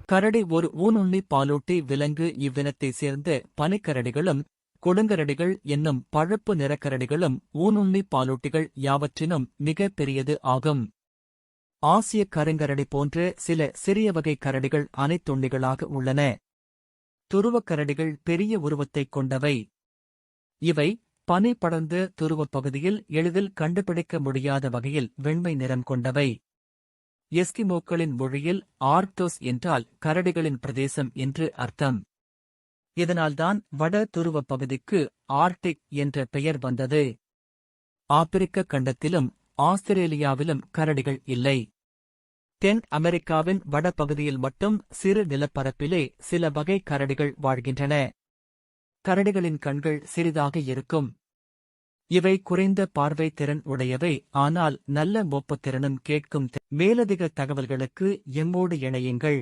கரடி ஒரு ஊனுண்ணி பாலூட்டி விலங்கு. இவ்வினத்தைச் சேர்ந்த பனிக்கரடிகளும் கொடுங்கரடிகள் என்னும் பழுப்பு நிறக்கரடிகளும் ஊனுண்ணி பாலூட்டிகள் யாவற்றினும் மிக பெரியது ஆகும். ஆசிய கருங்கரடி போன்ற சில சிறிய வகை கரடிகள் அனைத்துண்ணிகளாக உள்ளன. துருவக் கரடிகள் பெரிய உருவத்தைக் கொண்டவை. இவை பனி படர்ந்த துருவப் பகுதியில் எளிதில் கண்டுபிடிக்க முடியாத வகையில் வெண்மை நிறம் கொண்டவை. எஸ்கிமோக்களின் மொழியில் ஆர்க்டோஸ் என்றால் கரடிகளின் பிரதேசம் என்று அர்த்தம். இதனால்தான் வட துருவப் பகுதிக்கு ஆர்க்டிக் என்ற பெயர் வந்தது. ஆப்பிரிக்க கண்டத்திலும் ஆஸ்திரேலியாவிலும் கரடிகள் இல்லை. தென் அமெரிக்காவின் வடபகுதியில் மட்டும் சிறு நிலப்பரப்பிலே சில வகை கரடிகள் வாழ்கின்றன. கரடிகளின் கண்கள் சிறிதாக இருக்கும். இவை குறைந்த பார்வை திறன் உடையவை, ஆனால் நல்ல மோப்பத்திறனும் கேட்கும். மேலதிக தகவல்களுக்கு எம்மோடு இணையுங்கள்.